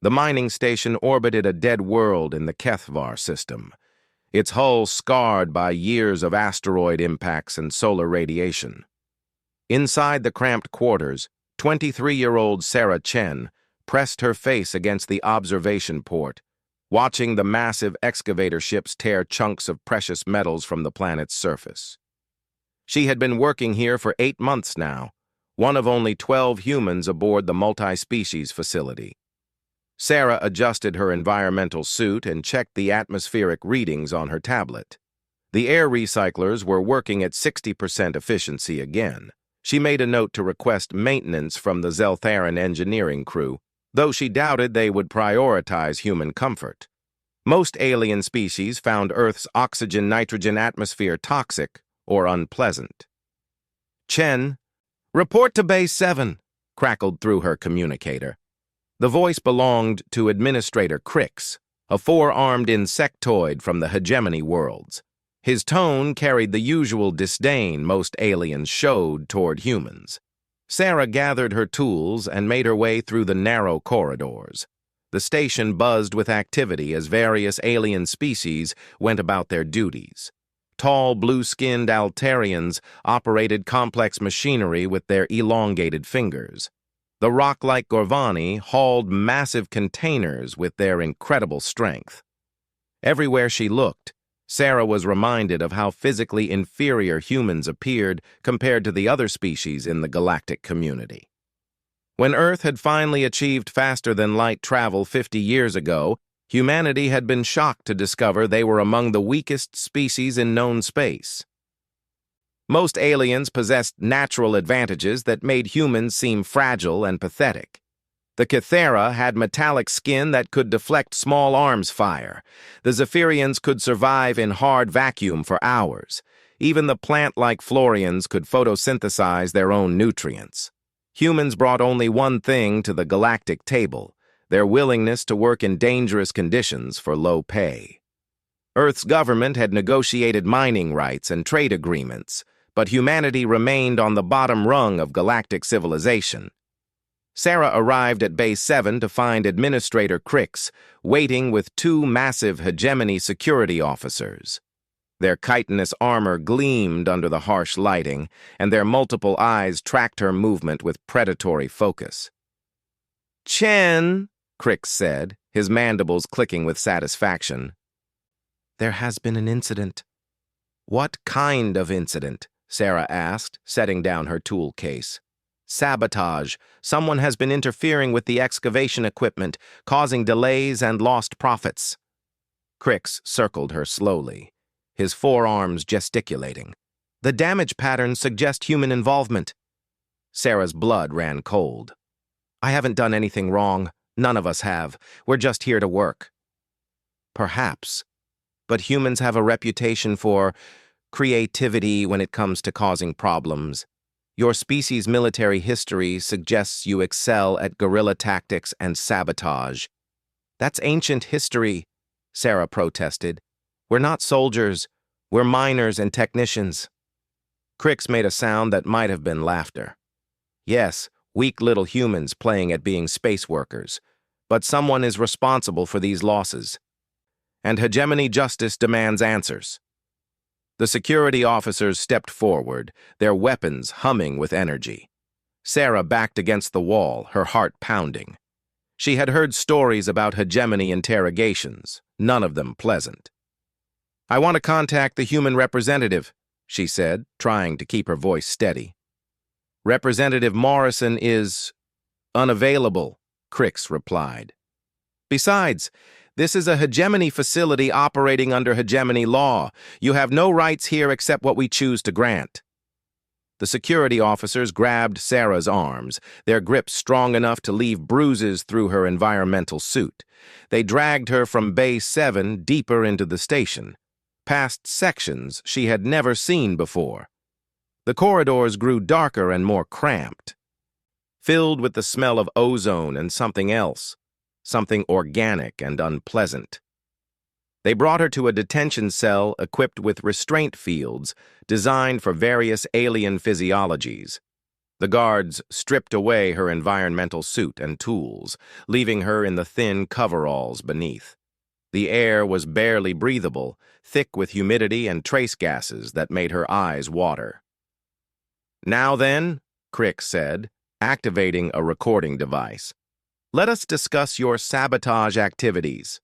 The mining station orbited a dead world in the Kethvar system, its hull scarred by years of asteroid impacts and solar radiation. Inside the cramped quarters, 23-year-old Sarah Chen pressed her face against the observation port, watching the massive excavator ships tear chunks of precious metals from the planet's surface. She had been working here for 8 months now, one of only 12 humans aboard the multi-species facility. Sarah adjusted her environmental suit and checked the atmospheric readings on her tablet. The air recyclers were working at 60% efficiency again. She made a note to request maintenance from the Zeltharan engineering crew, though she doubted they would prioritize human comfort. Most alien species found Earth's oxygen-nitrogen atmosphere toxic or unpleasant. "Chen, report to Base 7, crackled through her communicator. The voice belonged to Administrator Crix, a 4-armed insectoid from the hegemony worlds. His tone carried the usual disdain most aliens showed toward humans. Sarah gathered her tools and made her way through the narrow corridors. The station buzzed with activity as various alien species went about their duties. Tall, blue-skinned Altarians operated complex machinery with their elongated fingers. The rock-like Gorvani hauled massive containers with their incredible strength. Everywhere she looked, Sarah was reminded of how physically inferior humans appeared compared to the other species in the galactic community. When Earth had finally achieved faster-than-light travel 50 years ago, humanity had been shocked to discover they were among the weakest species in known space. Most aliens possessed natural advantages that made humans seem fragile and pathetic. The Kethera had metallic skin that could deflect small arms fire. The Zephyrians could survive in hard vacuum for hours. Even the plant-like Florians could photosynthesize their own nutrients. Humans brought only one thing to the galactic table: their willingness to work in dangerous conditions for low pay. Earth's government had negotiated mining rights and trade agreements, but humanity remained on the bottom rung of galactic civilization. Sarah arrived at Base 7 to find Administrator Crix waiting with 2 massive hegemony security officers. Their chitinous armor gleamed under the harsh lighting, and their multiple eyes tracked her movement with predatory focus. "Chen," Crix said, his mandibles clicking with satisfaction. "There has been an incident." "What kind of incident?" Sarah asked, setting down her tool case. "Sabotage. Someone has been interfering with the excavation equipment, causing delays and lost profits." Crix circled her slowly, his forearms gesticulating. "The damage patterns suggest human involvement." Sarah's blood ran cold. "I haven't done anything wrong. None of us have. We're just here to work." "Perhaps. But humans have a reputation for creativity when it comes to causing problems. Your species' military history suggests you excel at guerrilla tactics and sabotage." "That's ancient history," Sarah protested. "We're not soldiers. We're miners and technicians." Crix made a sound that might have been laughter. "Yes, weak little humans playing at being space workers. But someone is responsible for these losses. And hegemony justice demands answers." The security officers stepped forward, their weapons humming with energy. Sarah backed against the wall, her heart pounding. She had heard stories about hegemony interrogations, none of them pleasant. "I want to contact the human representative," she said, trying to keep her voice steady. "Representative Morrison is unavailable," Crix replied. "Besides, this is a hegemony facility operating under hegemony law. You have no rights here except what we choose to grant." The security officers grabbed Sarah's arms, their grip strong enough to leave bruises through her environmental suit. They dragged her from Base 7 deeper into the station, past sections she had never seen before. The corridors grew darker and more cramped, filled with the smell of ozone and something else. Something organic and unpleasant. They brought her to a detention cell equipped with restraint fields designed for various alien physiologies. The guards stripped away her environmental suit and tools, leaving her in the thin coveralls beneath. The air was barely breathable, thick with humidity and trace gases that made her eyes water. "Now then," Crick said, activating a recording device, "let us discuss your sabotage activities."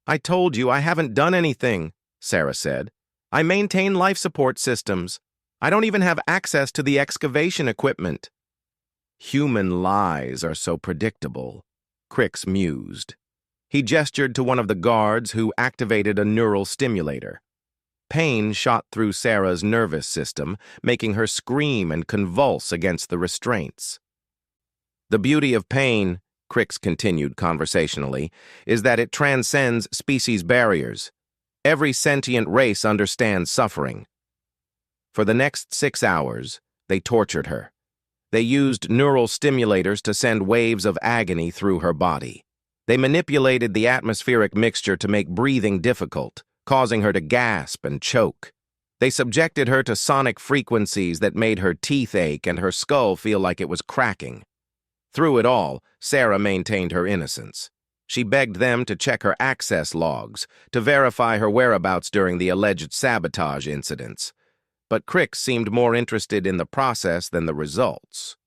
"I told you I haven't done anything," Sarah said. "I maintain life support systems. I don't even have access to the excavation equipment." "Human lies are so predictable," Crix mused. He gestured to one of the guards who activated a neural stimulator. Pain shot through Sarah's nervous system, making her scream and convulse against the restraints. "The beauty of pain," Crix continued conversationally, "is that it transcends species barriers. Every sentient race understands suffering." For the next 6 hours, they tortured her. They used neural stimulators to send waves of agony through her body. They manipulated the atmospheric mixture to make breathing difficult, causing her to gasp and choke. They subjected her to sonic frequencies that made her teeth ache and her skull feel like it was cracking. Through it all, Sarah maintained her innocence. She begged them to check her access logs, to verify her whereabouts during the alleged sabotage incidents. But Crix seemed more interested in the process than the results.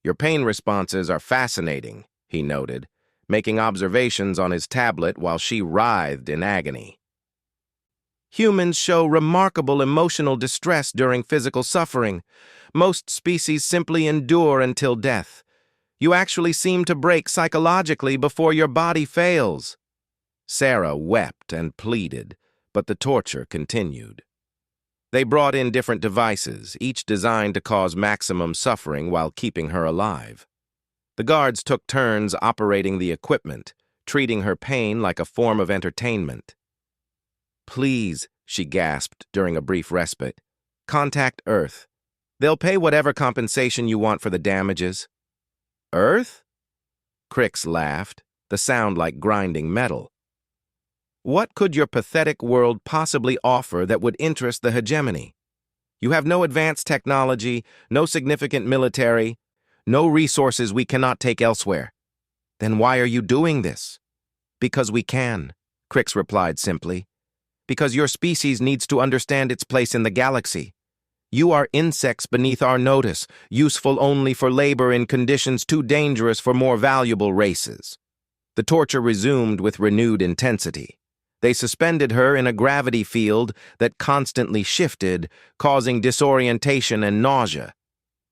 "Your pain responses are fascinating," he noted, making observations on his tablet while she writhed in agony. "Humans show remarkable emotional distress during physical suffering. Most species simply endure until death. You actually seem to break psychologically before your body fails." Sarah wept and pleaded, but the torture continued. They brought in different devices, each designed to cause maximum suffering while keeping her alive. The guards took turns operating the equipment, treating her pain like a form of entertainment. "Please," she gasped during a brief respite, "contact Earth. They'll pay whatever compensation you want for the damages." "Earth?" Crix laughed, the sound like grinding metal. "What could your pathetic world possibly offer that would interest the hegemony? You have no advanced technology, no significant military, no resources we cannot take elsewhere. Then why are you doing this?" "Because we can," Crix replied simply. "Because your species needs to understand its place in the galaxy. You are insects beneath our notice, useful only for labor in conditions too dangerous for more valuable races." The torture resumed with renewed intensity. They suspended her in a gravity field that constantly shifted, causing disorientation and nausea.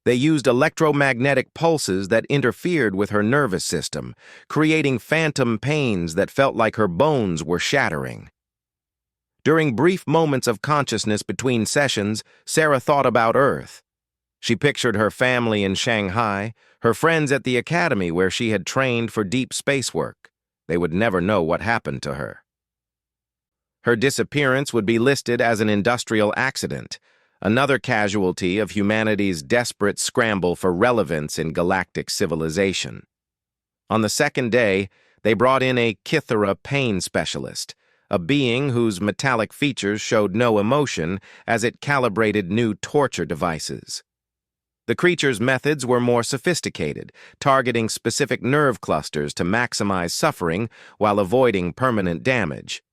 They used electromagnetic pulses that interfered with her nervous system, creating phantom pains that felt like her bones were shattering. During brief moments of consciousness between sessions, Sarah thought about Earth. She pictured her family in Shanghai, her friends at the academy where she had trained for deep space work. They would never know what happened to her. Her disappearance would be listed as an industrial accident, another casualty of humanity's desperate scramble for relevance in galactic civilization. On the second day, they brought in a Kythera pain specialist, a being whose metallic features showed no emotion as it calibrated new torture devices. The creature's methods were more sophisticated, targeting specific nerve clusters to maximize suffering while avoiding permanent damage.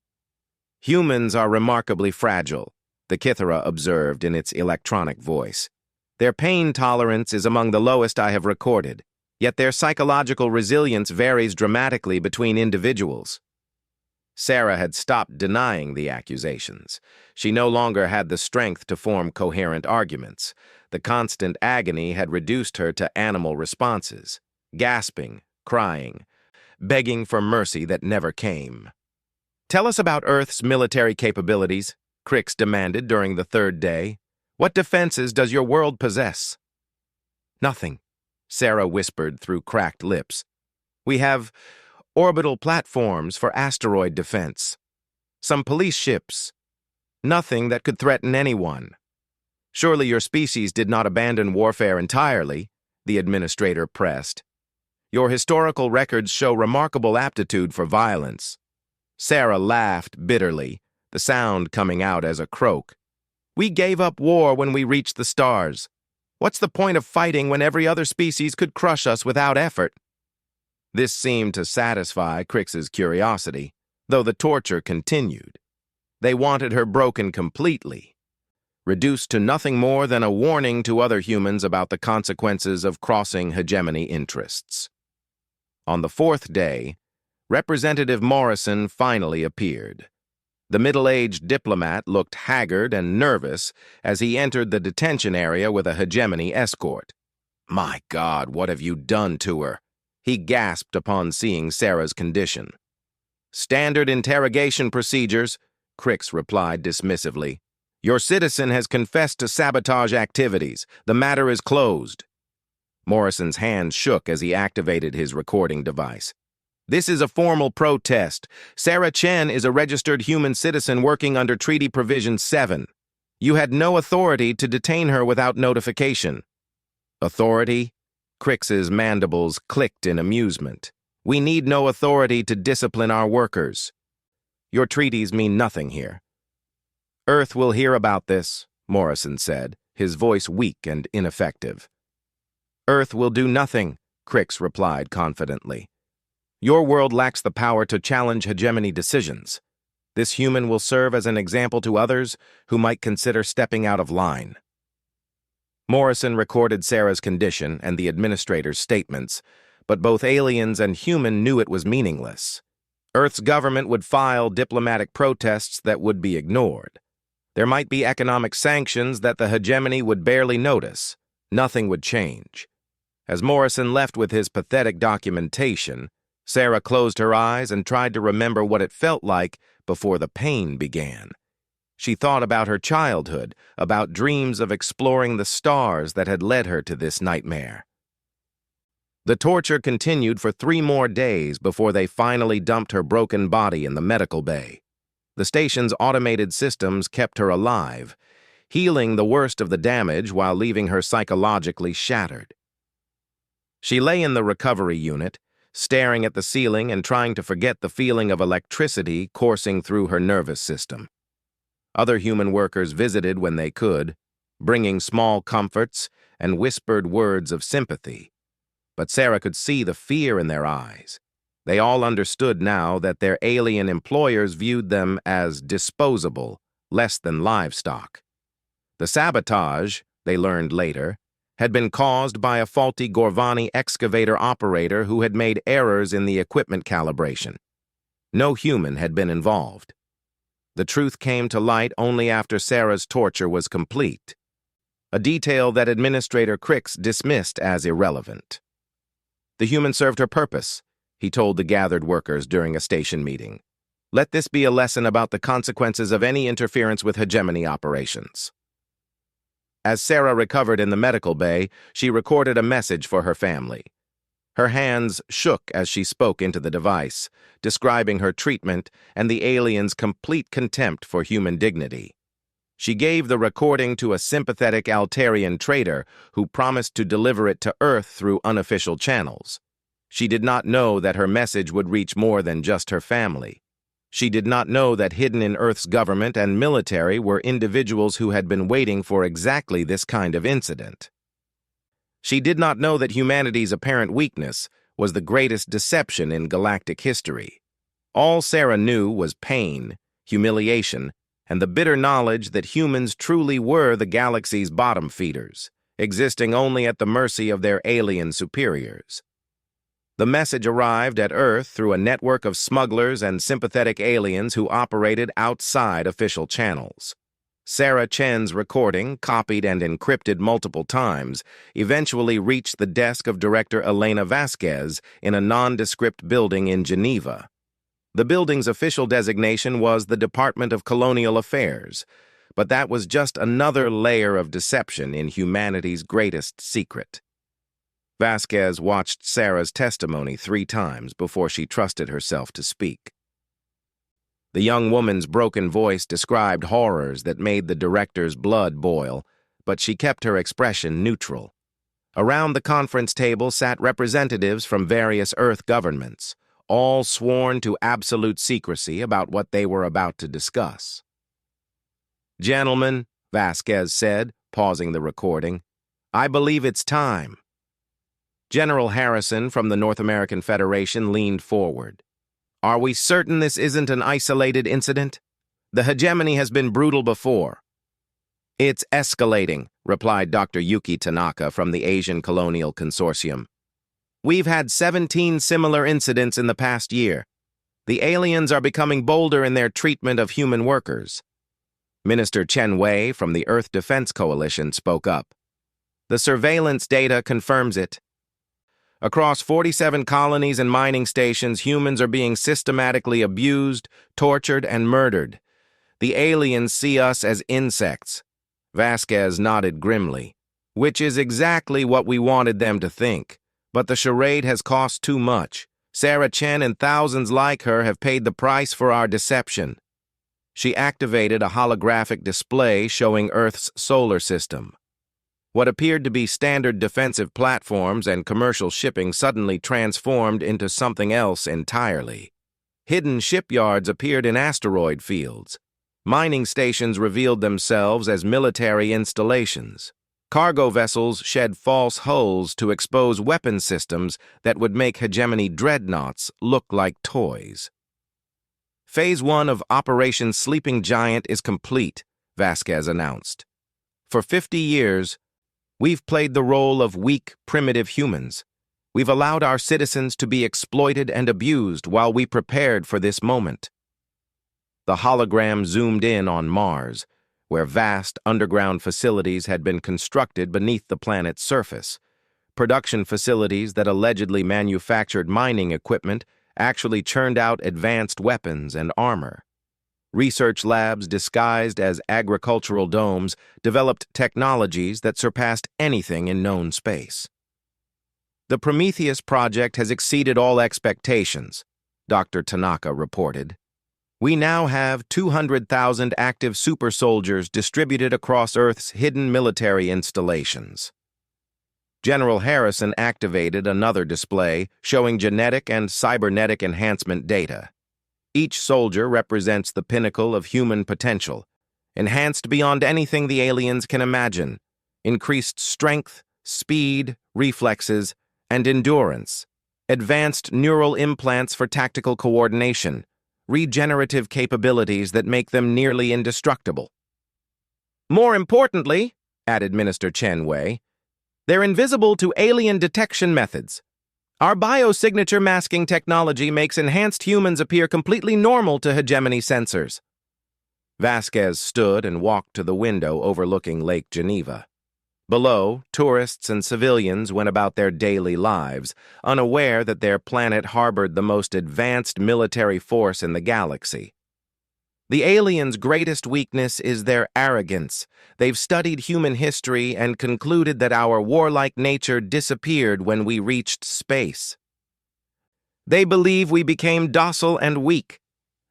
"Humans are remarkably fragile," the Kythera observed in its electronic voice. "Their pain tolerance is among the lowest I have recorded, yet their psychological resilience varies dramatically between individuals." Sarah had stopped denying the accusations. She no longer had the strength to form coherent arguments. The constant agony had reduced her to animal responses, gasping, crying, begging for mercy that never came. "Tell us about Earth's military capabilities," Crix demanded during the third day. "What defenses does your world possess?" "Nothing," Sarah whispered through cracked lips. "We have orbital platforms for asteroid defense. Some police ships. Nothing that could threaten anyone." "Surely your species did not abandon warfare entirely," the administrator pressed. "Your historical records show remarkable aptitude for violence." Sarah laughed bitterly, the sound coming out as a croak. "We gave up war when we reached the stars. What's the point of fighting when every other species could crush us without effort? This seemed to satisfy Crix's curiosity, though the torture continued. They wanted her broken completely, reduced to nothing more than a warning to other humans about the consequences of crossing hegemony interests. On the fourth day, Representative Morrison finally appeared. The middle-aged diplomat looked haggard and nervous as he entered the detention area with a hegemony escort. "My God, what have you done to her?" he gasped upon seeing Sarah's condition. "Standard interrogation procedures," Crix replied dismissively. "Your citizen has confessed to sabotage activities. The matter is closed." Morrison's hand shook as he activated his recording device. "This is a formal protest. Sarah Chen is a registered human citizen working under Treaty Provision 7. You had no authority to detain her without notification." "Authority?" Crix's mandibles clicked in amusement. "We need no authority to discipline our workers. Your treaties mean nothing here." "Earth will hear about this," Morrison said, his voice weak and ineffective. "Earth will do nothing," Crix replied confidently. "Your world lacks the power to challenge hegemony decisions. This human will serve as an example to others who might consider stepping out of line." Morrison recorded Sarah's condition and the administrator's statements, but both aliens and human knew it was meaningless. Earth's government would file diplomatic protests that would be ignored. There might be economic sanctions that the hegemony would barely notice. Nothing would change. As Morrison left with his pathetic documentation, Sarah closed her eyes and tried to remember what it felt like before the pain began. She thought about her childhood, about dreams of exploring the stars that had led her to this nightmare. The torture continued for 3 more days before they finally dumped her broken body in the medical bay. The station's automated systems kept her alive, healing the worst of the damage while leaving her psychologically shattered. She lay in the recovery unit, staring at the ceiling and trying to forget the feeling of electricity coursing through her nervous system. Other human workers visited when they could, bringing small comforts and whispered words of sympathy. But Sarah could see the fear in their eyes. They all understood now that their alien employers viewed them as disposable, less than livestock. The sabotage, they learned later, had been caused by a faulty Gorvani excavator operator who had made errors in the equipment calibration. No human had been involved. The truth came to light only after Sarah's torture was complete, a detail that Administrator Crix dismissed as irrelevant. "The human served her purpose," he told the gathered workers during a station meeting. "Let this be a lesson about the consequences of any interference with hegemony operations." As Sarah recovered in the medical bay, she recorded a message for her family. Her hands shook as she spoke into the device, describing her treatment and the aliens' complete contempt for human dignity. She gave the recording to a sympathetic Altarian trader who promised to deliver it to Earth through unofficial channels. She did not know that her message would reach more than just her family. She did not know that hidden in Earth's government and military were individuals who had been waiting for exactly this kind of incident. She did not know that humanity's apparent weakness was the greatest deception in galactic history. All Sarah knew was pain, humiliation, and the bitter knowledge that humans truly were the galaxy's bottom feeders, existing only at the mercy of their alien superiors. The message arrived at Earth through a network of smugglers and sympathetic aliens who operated outside official channels. Sarah Chen's recording, copied and encrypted multiple times, eventually reached the desk of Director Elena Vasquez in a nondescript building in Geneva. The building's official designation was the Department of Colonial Affairs, but that was just another layer of deception in humanity's greatest secret. Vasquez watched Sarah's testimony 3 times before she trusted herself to speak. The young woman's broken voice described horrors that made the director's blood boil, but she kept her expression neutral. Around the conference table sat representatives from various Earth governments, all sworn to absolute secrecy about what they were about to discuss. "Gentlemen," Vasquez said, pausing the recording, I believe it's time. General Harrison from the North American Federation leaned forward. Are we certain this isn't an isolated incident? The hegemony has been brutal before. It's escalating, replied Dr. Yuki Tanaka from the Asian Colonial Consortium. We've had 17 similar incidents in the past year. The aliens are becoming bolder in their treatment of human workers. Minister Chen Wei from the Earth Defense Coalition spoke up. The surveillance data confirms it. Across 47 colonies and mining stations, humans are being systematically abused, tortured, and murdered. The aliens see us as insects. Vasquez nodded grimly. Which is exactly what we wanted them to think. But the charade has cost too much. Sarah Chen and thousands like her have paid the price for our deception. She activated a holographic display showing Earth's solar system. What appeared to be standard defensive platforms and commercial shipping suddenly transformed into something else entirely. Hidden shipyards appeared in asteroid fields. Mining stations revealed themselves as military installations. Cargo vessels shed false hulls to expose weapon systems that would make hegemony dreadnoughts look like toys. Phase 1 of Operation Sleeping Giant is complete, Vasquez announced. For 50 years, we've played the role of weak, primitive humans. We've allowed our citizens to be exploited and abused while we prepared for this moment. The hologram zoomed in on Mars, where vast underground facilities had been constructed beneath the planet's surface. Production facilities that allegedly manufactured mining equipment actually churned out advanced weapons and armor. Research labs disguised as agricultural domes developed technologies that surpassed anything in known space. The Prometheus project has exceeded all expectations, Dr. Tanaka reported. We now have 200,000 active super soldiers distributed across Earth's hidden military installations. General Harrison activated another display showing genetic and cybernetic enhancement data. Each soldier represents the pinnacle of human potential, enhanced beyond anything the aliens can imagine, increased strength, speed, reflexes, and endurance, advanced neural implants for tactical coordination, regenerative capabilities that make them nearly indestructible. More importantly, added Minister Chen Wei, they're invisible to alien detection methods. Our biosignature masking technology makes enhanced humans appear completely normal to hegemony sensors. Vasquez stood and walked to the window overlooking Lake Geneva. Below, tourists and civilians went about their daily lives, unaware that their planet harbored the most advanced military force in the galaxy. The aliens' greatest weakness is their arrogance. They've studied human history and concluded that our warlike nature disappeared when we reached space. They believe we became docile and weak.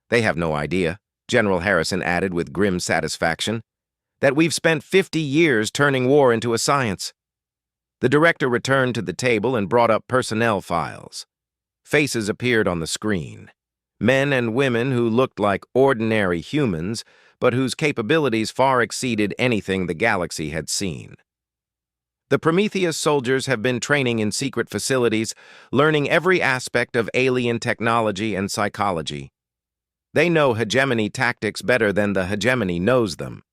They have no idea, General Harrison added with grim satisfaction, that we've spent 50 years turning war into a science. The director returned to the table and brought up personnel files. Faces appeared on the screen. Men and women who looked like ordinary humans, but whose capabilities far exceeded anything the galaxy had seen. The Prometheus soldiers have been training in secret facilities, learning every aspect of alien technology and psychology. They know hegemony tactics better than the hegemony knows them.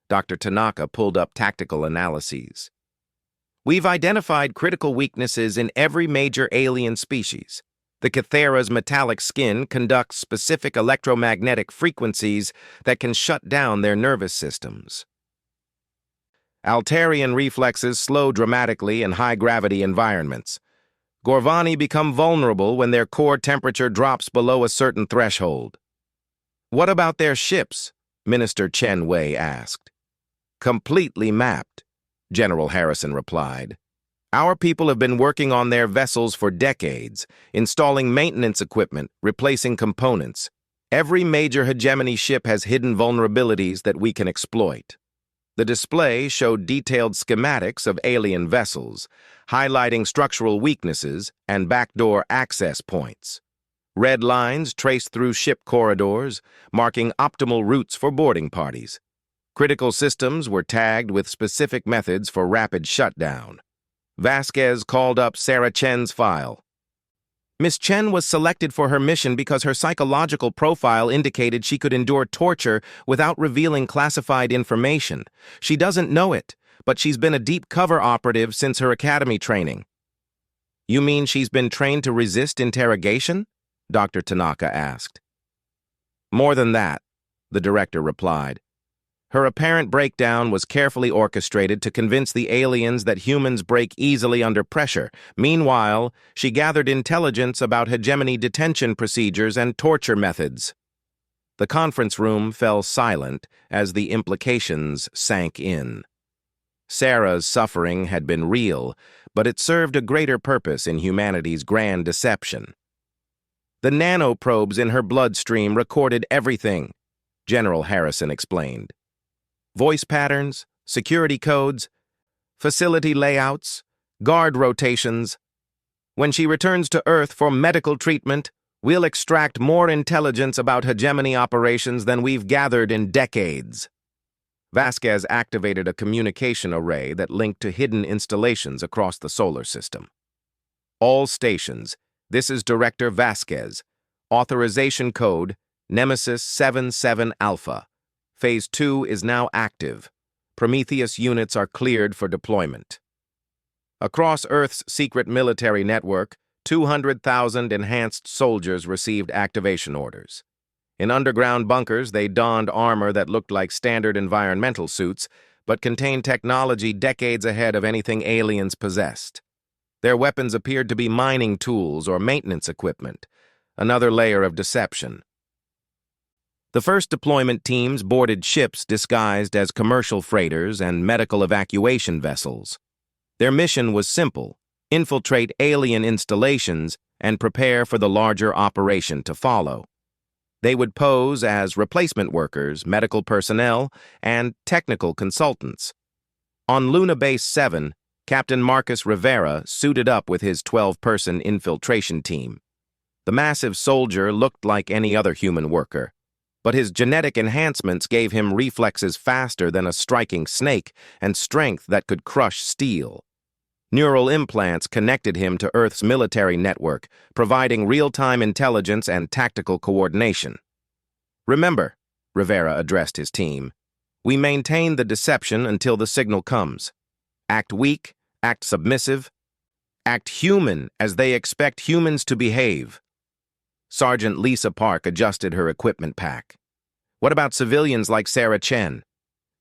Dr. Tanaka pulled up tactical analyses. We've identified critical weaknesses in every major alien species. The Cathera's metallic skin conducts specific electromagnetic frequencies that can shut down their nervous systems. Altarian reflexes slow dramatically in high-gravity environments. Gorvani become vulnerable when their core temperature drops below a certain threshold. What about their ships? Minister Chen Wei asked. Completely mapped, General Harrison replied. Our people have been working on their vessels for decades, installing maintenance equipment, replacing components. Every major hegemony ship has hidden vulnerabilities that we can exploit. The display showed detailed schematics of alien vessels, highlighting structural weaknesses and backdoor access points. Red lines traced through ship corridors, marking optimal routes for boarding parties. Critical systems were tagged with specific methods for rapid shutdown. Vasquez called up Sarah Chen's file. Miss Chen was selected for her mission because her psychological profile indicated she could endure torture without revealing classified information. She doesn't know it, but she's been a deep cover operative since her academy training. You mean she's been trained to resist interrogation? Dr. Tanaka asked. More than that, the director replied. Her apparent breakdown was carefully orchestrated to convince the aliens that humans break easily under pressure. Meanwhile, she gathered intelligence about hegemony detention procedures and torture methods. The conference room fell silent as the implications sank in. Sarah's suffering had been real, but it served a greater purpose in humanity's grand deception. The nanoprobes in her bloodstream recorded everything, General Harrison explained. Voice patterns, security codes, facility layouts, guard rotations. When she returns to Earth for medical treatment, we'll extract more intelligence about hegemony operations than we've gathered in decades. Vasquez activated a communication array that linked to hidden installations across the solar system. All stations, this is Director Vasquez. Authorization code, Nemesis 77 Alpha. Phase 2 is now active. Prometheus units are cleared for deployment. Across Earth's secret military network, 200,000 enhanced soldiers received activation orders. In underground bunkers, they donned armor that looked like standard environmental suits, but contained technology decades ahead of anything aliens possessed. Their weapons appeared to be mining tools or maintenance equipment, another layer of deception. The first deployment teams boarded ships disguised as commercial freighters and medical evacuation vessels. Their mission was simple: infiltrate alien installations and prepare for the larger operation to follow. They would pose as replacement workers, medical personnel, and technical consultants. On Luna Base 7, Captain Marcus Rivera suited up with his 12-person infiltration team. The massive soldier looked like any other human worker, but his genetic enhancements gave him reflexes faster than a striking snake and strength that could crush steel. Neural implants connected him to Earth's military network, providing real-time intelligence and tactical coordination. Remember, Rivera addressed his team, we maintain the deception until the signal comes. Act weak, act submissive, act human as they expect humans to behave. Sergeant Lisa Park adjusted her equipment pack. What about civilians like Sarah Chen?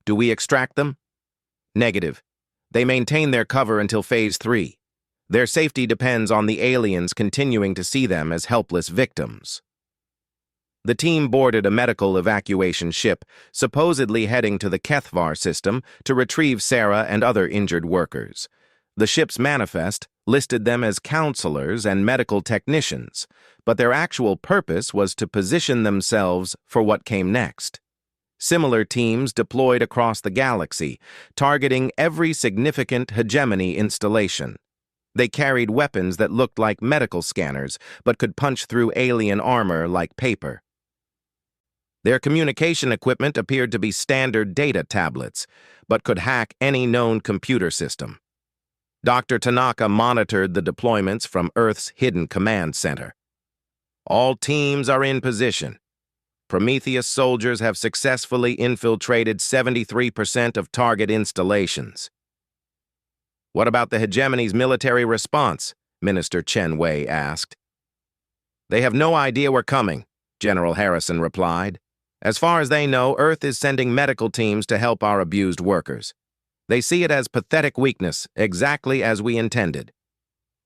Do we extract them? Negative. They maintain their cover until Phase 3. Their safety depends on the aliens continuing to see them as helpless victims. The team boarded a medical evacuation ship, supposedly heading to the HFY system to retrieve Sarah and other injured workers. The ship's manifest listed them as counselors and medical technicians, but their actual purpose was to position themselves for what came next. Similar teams deployed across the galaxy, targeting every significant hegemony installation. They carried weapons that looked like medical scanners, but could punch through alien armor like paper. Their communication equipment appeared to be standard data tablets, but could hack any known computer system. Dr. Tanaka monitored the deployments from Earth's hidden command center. All teams are in position. Prometheus soldiers have successfully infiltrated 73% of target installations. What about the hegemony's military response? Minister Chen Wei asked. They have no idea we're coming, General Harrison replied. As far as they know, Earth is sending medical teams to help our abused workers. They see it as pathetic weakness, exactly as we intended.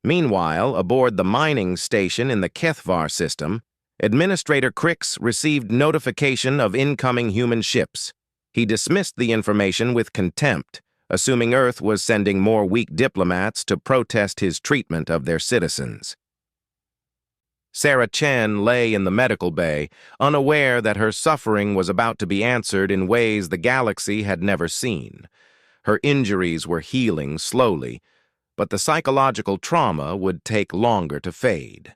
Meanwhile, aboard the mining station in the HFY system, Administrator Crix received notification of incoming human ships. He dismissed the information with contempt, assuming Earth was sending more weak diplomats to protest his treatment of their citizens. Sarah Chen lay in the medical bay, unaware that her suffering was about to be answered in ways the galaxy had never seen. Her injuries were healing slowly, but the psychological trauma would take longer to fade.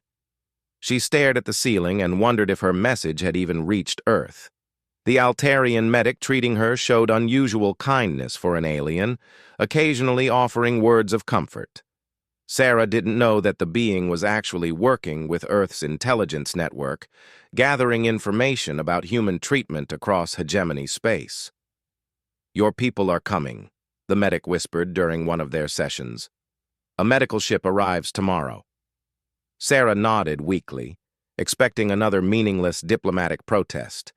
She stared at the ceiling and wondered if her message had even reached Earth. The Altarian medic treating her showed unusual kindness for an alien, occasionally offering words of comfort. Sarah didn't know that the being was actually working with Earth's intelligence network, gathering information about human treatment across hegemony space. "Your people are coming," the medic whispered during one of their sessions. "A medical ship arrives tomorrow." Sarah nodded weakly, expecting another meaningless diplomatic protest.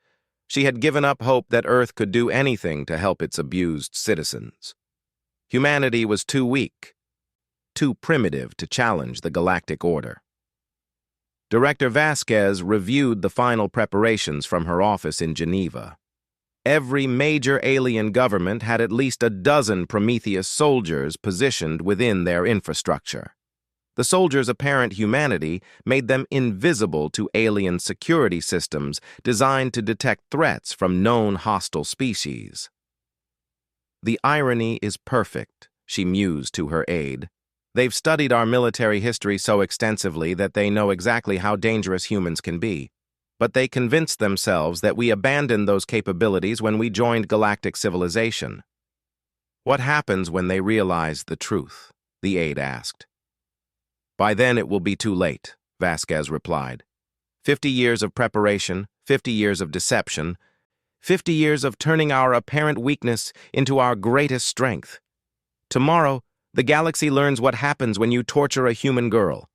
She had given up hope that Earth could do anything to help its abused citizens. Humanity was too weak, too primitive to challenge the galactic order. Director Vasquez reviewed the final preparations from her office in Geneva. Every major alien government had at least a dozen Prometheus soldiers positioned within their infrastructure. The soldiers' apparent humanity made them invisible to alien security systems designed to detect threats from known hostile species. "The irony is perfect," she mused to her aide. "They've studied our military history so extensively that they know exactly how dangerous humans can be. But they convinced themselves that we abandoned those capabilities when we joined galactic civilization." "What happens when they realize the truth?" the aide asked. "By then it will be too late," Vasquez replied. 50 years of preparation, 50 years of deception, 50 years of turning our apparent weakness into our greatest strength. Tomorrow, the galaxy learns what happens when you torture a human girl."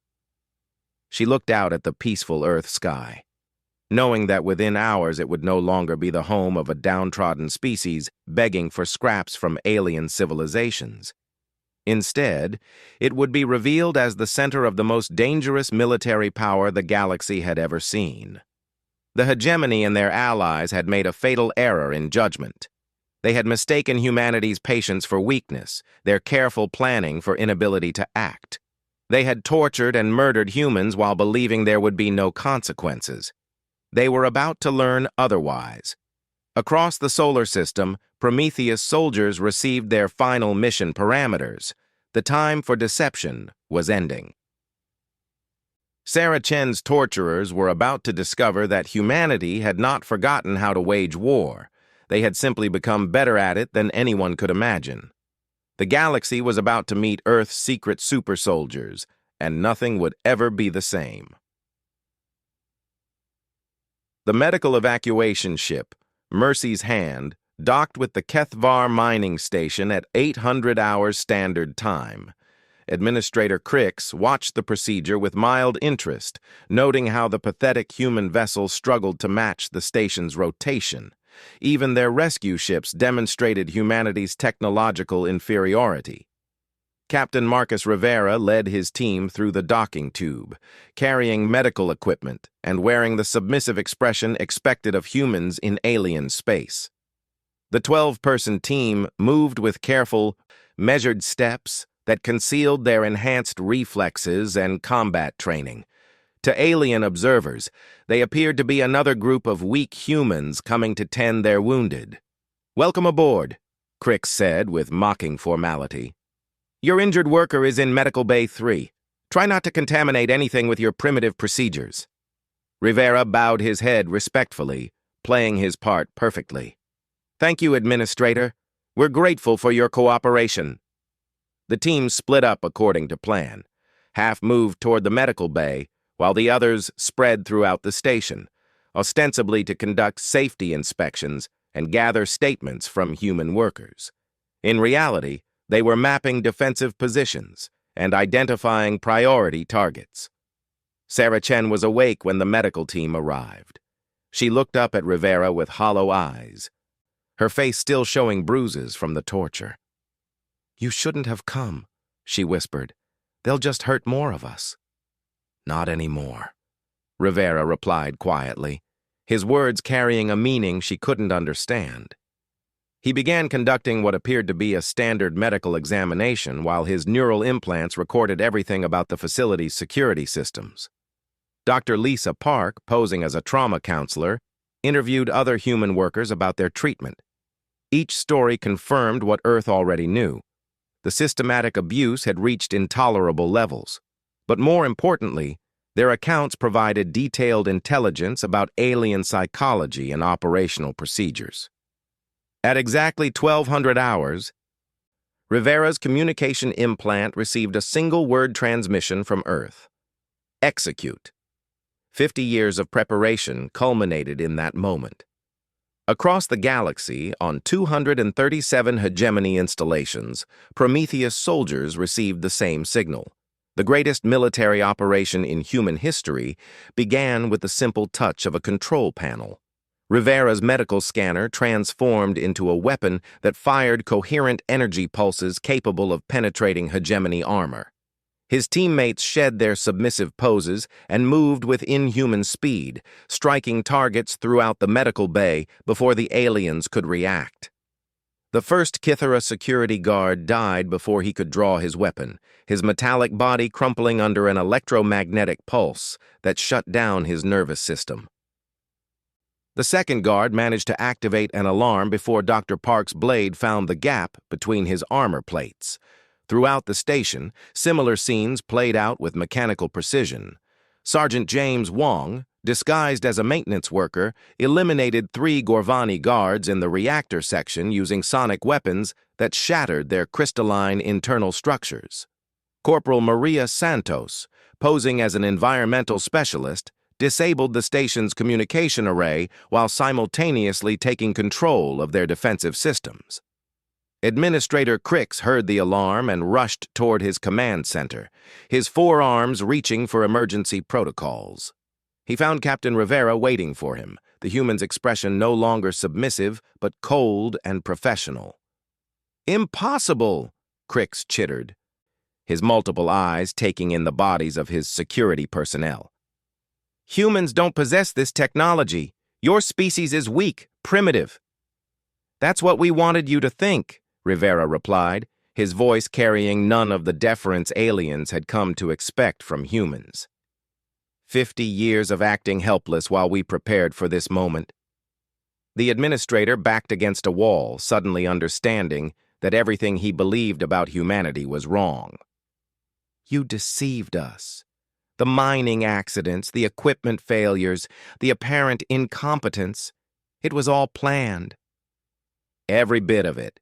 She looked out at the peaceful Earth sky, knowing that within hours it would no longer be the home of a downtrodden species begging for scraps from alien civilizations. Instead, it would be revealed as the center of the most dangerous military power the galaxy had ever seen. The hegemony and their allies had made a fatal error in judgment. They had mistaken humanity's patience for weakness, their careful planning for inability to act. They had tortured and murdered humans while believing there would be no consequences. They were about to learn otherwise. Across the solar system, Prometheus soldiers received their final mission parameters. The time for deception was ending. Sarah Chen's torturers were about to discover that humanity had not forgotten how to wage war. They had simply become better at it than anyone could imagine. The galaxy was about to meet Earth's secret super soldiers, and nothing would ever be the same. The medical evacuation ship, Mercy's Hand, docked with the Kethvar mining station at 800 hours standard time. Administrator Crix watched the procedure with mild interest, noting how the pathetic human vessel struggled to match the station's rotation. Even their rescue ships demonstrated humanity's technological inferiority. Captain Marcus Rivera led his team through the docking tube, carrying medical equipment and wearing the submissive expression expected of humans in alien space. The 12-person team moved with careful, measured steps that concealed their enhanced reflexes and combat training. To alien observers, they appeared to be another group of weak humans coming to tend their wounded. "Welcome aboard," Crix said with mocking formality. "Your injured worker is in Medical Bay 3. Try not to contaminate anything with your primitive procedures." Rivera bowed his head respectfully, playing his part perfectly. "Thank you, Administrator. We're grateful for your cooperation." The team split up according to plan. Half moved toward the medical bay, while the others spread throughout the station, ostensibly to conduct safety inspections and gather statements from human workers. In reality, they were mapping defensive positions and identifying priority targets. Sarah Chen was awake when the medical team arrived. She looked up at Rivera with hollow eyes, her face still showing bruises from the torture. "You shouldn't have come," she whispered. "They'll just hurt more of us." "Not anymore," Rivera replied quietly, his words carrying a meaning she couldn't understand. He began conducting what appeared to be a standard medical examination while his neural implants recorded everything about the facility's security systems. Dr. Lisa Park, posing as a trauma counselor, interviewed other human workers about their treatment. Each story confirmed what Earth already knew. The systematic abuse had reached intolerable levels. But more importantly, Their accounts provided detailed intelligence about alien psychology and operational procedures. At exactly 1200 hours, Rivera's communication implant received a single-word transmission from Earth. Execute. 50 years of preparation culminated in that moment. Across the galaxy, on 237 hegemony installations, Prometheus soldiers received the same signal. The greatest military operation in human history began with the simple touch of a control panel. Rivera's medical scanner transformed into a weapon that fired coherent energy pulses capable of penetrating hegemony armor. His teammates shed their submissive poses and moved with inhuman speed, striking targets throughout the medical bay before the aliens could react. The first Kithara security guard died before he could draw his weapon, his metallic body crumpling under an electromagnetic pulse that shut down his nervous system. The second guard managed to activate an alarm before Dr. Park's blade found the gap between his armor plates. Throughout the station, similar scenes played out with mechanical precision. Sergeant James Wong, disguised as a maintenance worker, eliminated 3 Gorvani guards in the reactor section using sonic weapons that shattered their crystalline internal structures. Corporal Maria Santos, posing as an environmental specialist, disabled the station's communication array while simultaneously taking control of their defensive systems. Administrator Crix heard the alarm and rushed toward his command center, his forearms reaching for emergency protocols. He found Captain Rivera waiting for him, the human's expression no longer submissive, but cold and professional. "Impossible!" Crix chittered, his multiple eyes taking in the bodies of his security personnel. "Humans don't possess this technology. Your species is weak, primitive." "That's what we wanted you to think," Rivera replied, his voice carrying none of the deference aliens had come to expect from humans. 50 years of acting helpless while we prepared for this moment. The administrator backed against a wall, suddenly understanding that everything he believed about humanity was wrong. "You deceived us. The mining accidents, the equipment failures, the apparent incompetence, it was all planned." "Every bit of it.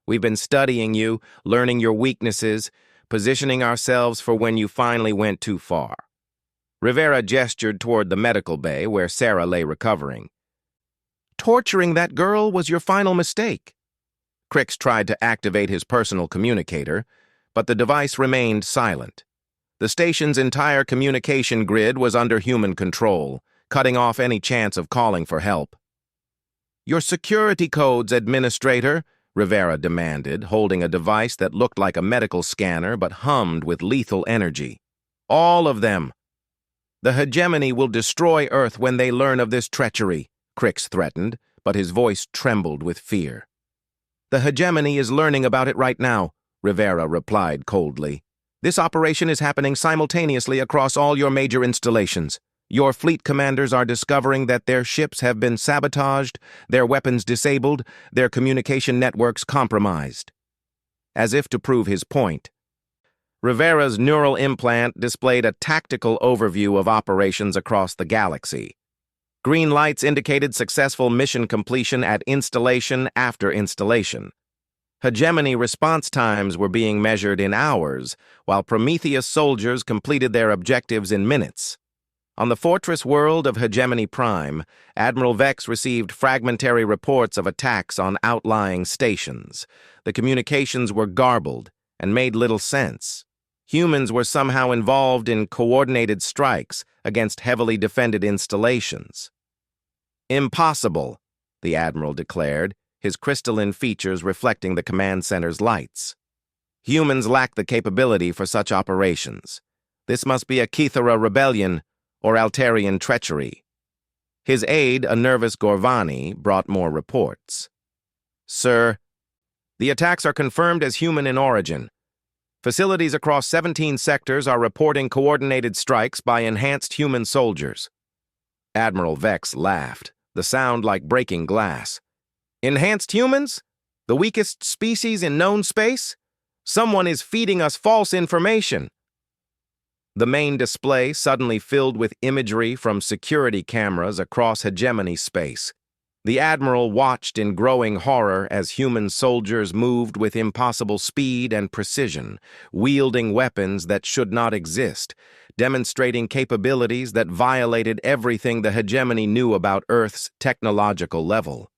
We've been studying you, learning your weaknesses, positioning ourselves for when you finally went too far." Rivera gestured toward the medical bay where Sarah lay recovering. "Torturing that girl was your final mistake." Crix tried to activate his personal communicator, but the device remained silent. The station's entire communication grid was under human control, cutting off any chance of calling for help. "Your security codes, Administrator," Rivera demanded, holding a device that looked like a medical scanner but hummed with lethal energy. "All of them. The hegemony will destroy Earth when they learn of this treachery," Crix threatened, but his voice trembled with fear. "The hegemony is learning about it right now," Rivera replied coldly. "This operation is happening simultaneously across all your major installations. Your fleet commanders are discovering that their ships have been sabotaged, their weapons disabled, their communication networks compromised." As if to prove his point, Rivera's neural implant displayed a tactical overview of operations across the galaxy. Green lights indicated successful mission completion at installation after installation. Hegemony response times were being measured in hours, while Prometheus soldiers completed their objectives in minutes. On the fortress world of Hegemony Prime, Admiral Vex received fragmentary reports of attacks on outlying stations. The communications were garbled and made little sense. Humans were somehow involved in coordinated strikes against heavily defended installations. "Impossible," the Admiral declared, his crystalline features reflecting the command center's lights. "Humans lack the capability for such operations. This must be a Kithara rebellion or Altarian treachery." His aide, a nervous Gorvani, brought more reports. "Sir, the attacks are confirmed as human in origin. Facilities across 17 sectors are reporting coordinated strikes by enhanced human soldiers." Admiral Vex laughed, the sound like breaking glass. "Enhanced humans? The weakest species in known space? Someone is feeding us false information." The main display suddenly filled with imagery from security cameras across hegemony space. The Admiral watched in growing horror as human soldiers moved with impossible speed and precision, wielding weapons that should not exist, demonstrating capabilities that violated everything the hegemony knew about Earth's technological level.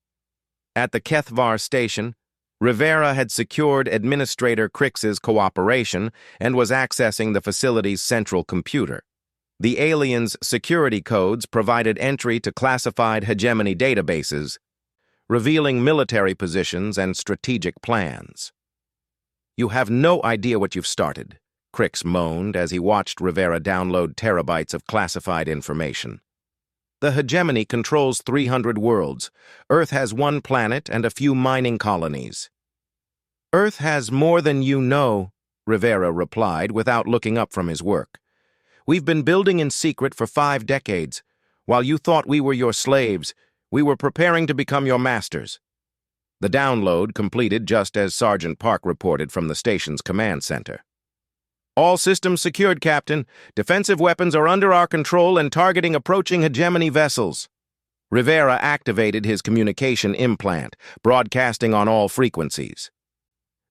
At the HFY station, Rivera had secured Administrator Crix's cooperation and was accessing the facility's central computer. The aliens' security codes provided entry to classified hegemony databases, revealing military positions and strategic plans. "You have no idea what you've started," Crix moaned as he watched Rivera download terabytes of classified information. "The hegemony controls 300 worlds. Earth has one planet and a few mining colonies." "Earth has more than you know," Rivera replied without looking up from his work. "We've been building in secret for 5 decades. While you thought we were your slaves, we were preparing to become your masters." The download completed just as Sergeant Park reported from the station's command center. "All systems secured, Captain. Defensive weapons are under our control and targeting approaching hegemony vessels." Rivera activated his communication implant, broadcasting on all frequencies.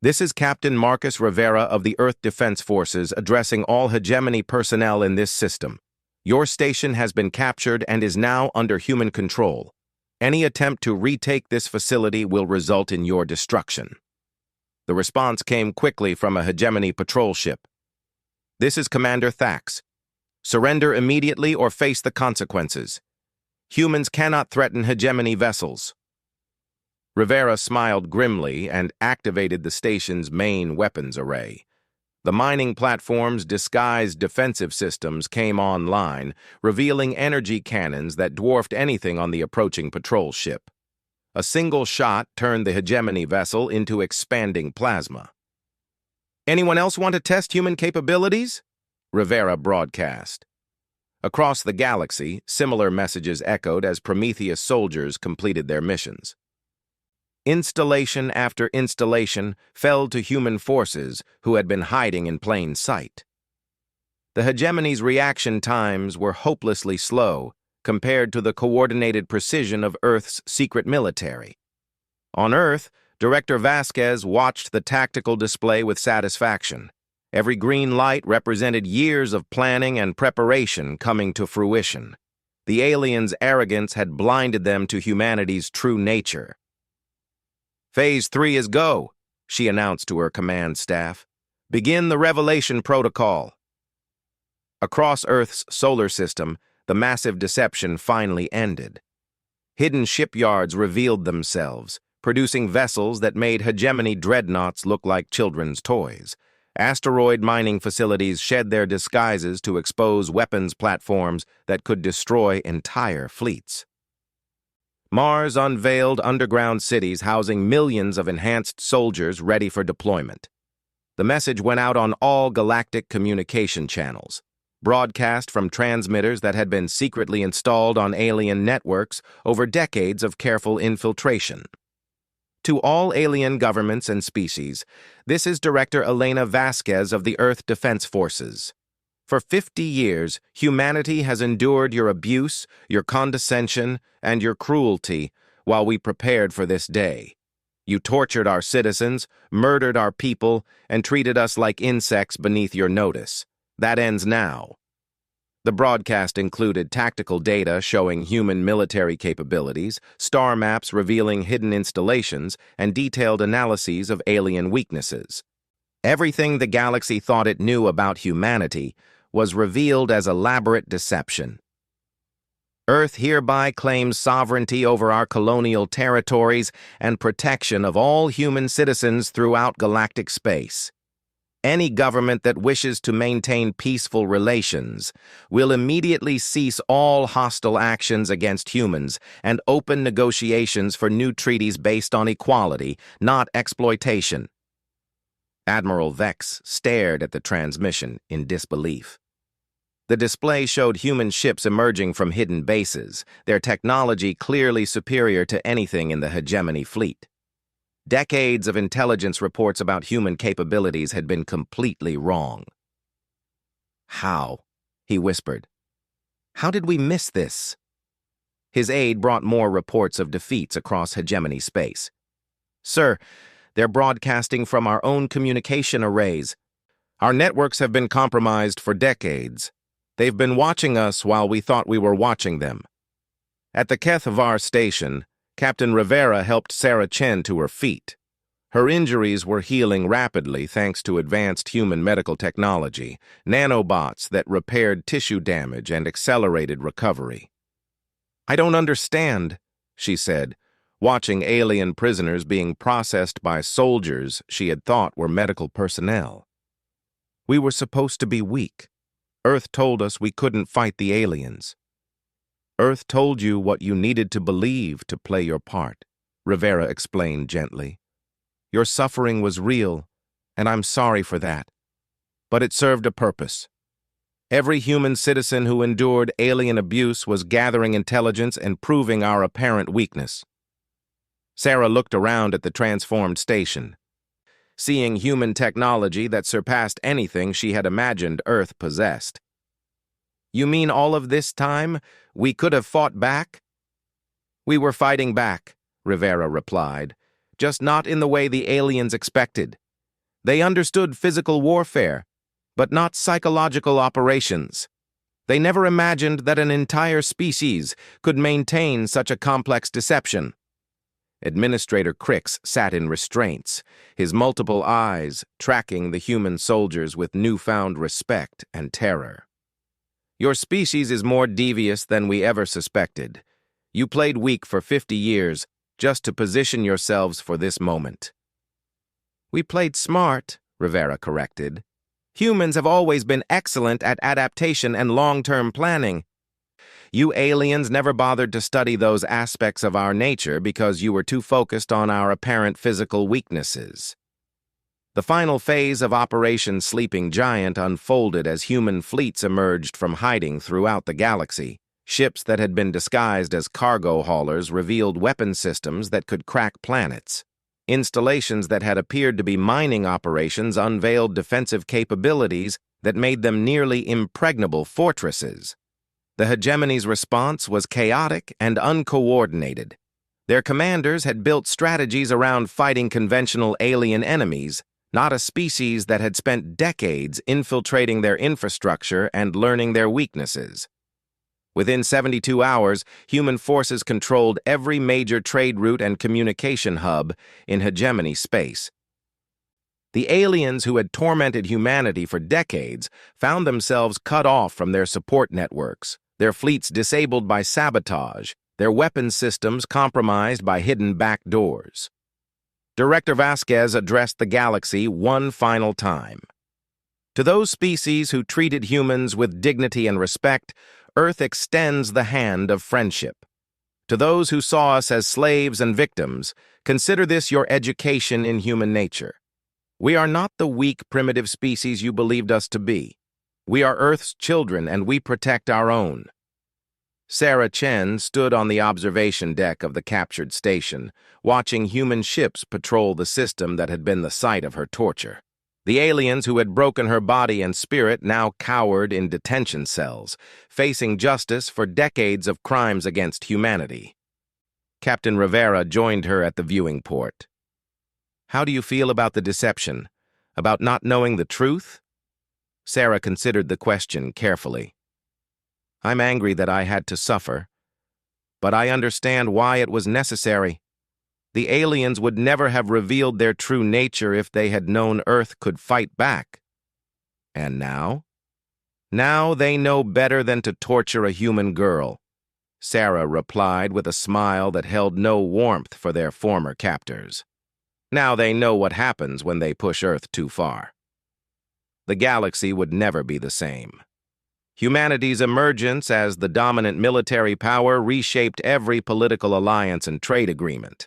"This is Captain Marcus Rivera of the Earth Defense Forces addressing all hegemony personnel in this system. Your station has been captured and is now under human control. Any attempt to retake this facility will result in your destruction." The response came quickly from a hegemony patrol ship. "This is Commander Thax. Surrender immediately or face the consequences. Humans cannot threaten hegemony vessels." Rivera smiled grimly and activated the station's main weapons array. The mining platform's disguised defensive systems came online, revealing energy cannons that dwarfed anything on the approaching patrol ship. A single shot turned the hegemony vessel into expanding plasma. "Anyone else want to test human capabilities?" Rivera broadcast. Across the galaxy, similar messages echoed as Prometheus soldiers completed their missions. Installation after installation fell to human forces who had been hiding in plain sight. The hegemony's reaction times were hopelessly slow compared to the coordinated precision of Earth's secret military. On Earth, Director Vasquez watched the tactical display with satisfaction. Every green light represented years of planning and preparation coming to fruition. The aliens' arrogance had blinded them to humanity's true nature. "Phase 3 is go," she announced to her command staff. "Begin the revelation protocol." Across Earth's solar system, the massive deception finally ended. Hidden shipyards revealed themselves, producing vessels that made hegemony dreadnoughts look like children's toys. Asteroid mining facilities shed their disguises to expose weapons platforms that could destroy entire fleets. Mars unveiled underground cities housing millions of enhanced soldiers ready for deployment. The message went out on all galactic communication channels, broadcast from transmitters that had been secretly installed on alien networks over decades of careful infiltration. To all alien governments and species, this is Director Elena Vasquez of the Earth Defense Forces. For 50 years, humanity has endured your abuse, your condescension, and your cruelty while we prepared for this day. You tortured our citizens, murdered our people, and treated us like insects beneath your notice. That ends now. The broadcast included tactical data showing human military capabilities, star maps revealing hidden installations, and detailed analyses of alien weaknesses. Everything the galaxy thought it knew about humanity was revealed as elaborate deception. Earth hereby claims sovereignty over our colonial territories and protection of all human citizens throughout galactic space. Any government that wishes to maintain peaceful relations will immediately cease all hostile actions against humans and open negotiations for new treaties based on equality, not exploitation. Admiral Vex stared at the transmission in disbelief. The display showed human ships emerging from hidden bases, their technology clearly superior to anything in the hegemony fleet. Decades of intelligence reports about human capabilities had been completely wrong. How? He whispered. How did we miss this? His aide brought more reports of defeats across hegemony space. Sir, they're broadcasting from our own communication arrays. Our networks have been compromised for decades. They've been watching us while we thought we were watching them. At the HFY station, Captain Rivera helped Sarah Chen to her feet. Her injuries were healing rapidly thanks to advanced human medical technology, nanobots that repaired tissue damage and accelerated recovery. I don't understand, she said, watching alien prisoners being processed by soldiers she had thought were medical personnel. We were supposed to be weak. Earth told us we couldn't fight the aliens. Earth told you what you needed to believe to play your part, Rivera explained gently. Your suffering was real, and I'm sorry for that. But it served a purpose. Every human citizen who endured alien abuse was gathering intelligence and proving our apparent weakness. Sarah looked around at the transformed station, seeing human technology that surpassed anything she had imagined Earth possessed. You mean all of this time, we could have fought back? We were fighting back, Rivera replied, just not in the way the aliens expected. They understood physical warfare, but not psychological operations. They never imagined that an entire species could maintain such a complex deception. Administrator Crix sat in restraints, his multiple eyes tracking the human soldiers with newfound respect and terror. Your species is more devious than we ever suspected. You played weak for 50 years just to position yourselves for this moment. We played smart, Rivera corrected. Humans have always been excellent at adaptation and long-term planning. You aliens never bothered to study those aspects of our nature because you were too focused on our apparent physical weaknesses. The final phase of Operation Sleeping Giant unfolded as human fleets emerged from hiding throughout the galaxy. Ships that had been disguised as cargo haulers revealed weapon systems that could crack planets. Installations that had appeared to be mining operations unveiled defensive capabilities that made them nearly impregnable fortresses. The hegemony's response was chaotic and uncoordinated. Their commanders had built strategies around fighting conventional alien enemies, not a species that had spent decades infiltrating their infrastructure and learning their weaknesses. Within 72 hours, human forces controlled every major trade route and communication hub in hegemony space. The aliens who had tormented humanity for decades found themselves cut off from their support networks, their fleets disabled by sabotage, their weapons systems compromised by hidden back doors. Director Vasquez addressed the galaxy one final time. To those species who treated humans with dignity and respect, Earth extends the hand of friendship. To those who saw us as slaves and victims, consider this your education in human nature. We are not the weak, primitive species you believed us to be. We are Earth's children, and we protect our own. Sarah Chen stood on the observation deck of the captured station, watching human ships patrol the system that had been the site of her torture. The aliens who had broken her body and spirit now cowered in detention cells, facing justice for decades of crimes against humanity. Captain Rivera joined her at the viewing port. How do you feel about the deception? About not knowing the truth? Sarah considered the question carefully. I'm angry that I had to suffer, but I understand why it was necessary. The aliens would never have revealed their true nature if they had known Earth could fight back. And now? Now they know better than to torture a human girl, Sarah replied with a smile that held no warmth for their former captors. Now they know what happens when they push Earth too far. The galaxy would never be the same. Humanity's emergence as the dominant military power reshaped every political alliance and trade agreement.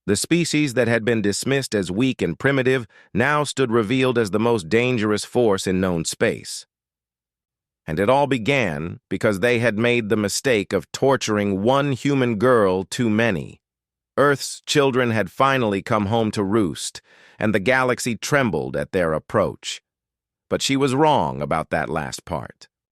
The species that had been dismissed as weak and primitive now stood revealed as the most dangerous force in known space. And it all began because they had made the mistake of torturing one human girl too many. Earth's children had finally come home to roost, and the galaxy trembled at their approach. But she was wrong about that last part.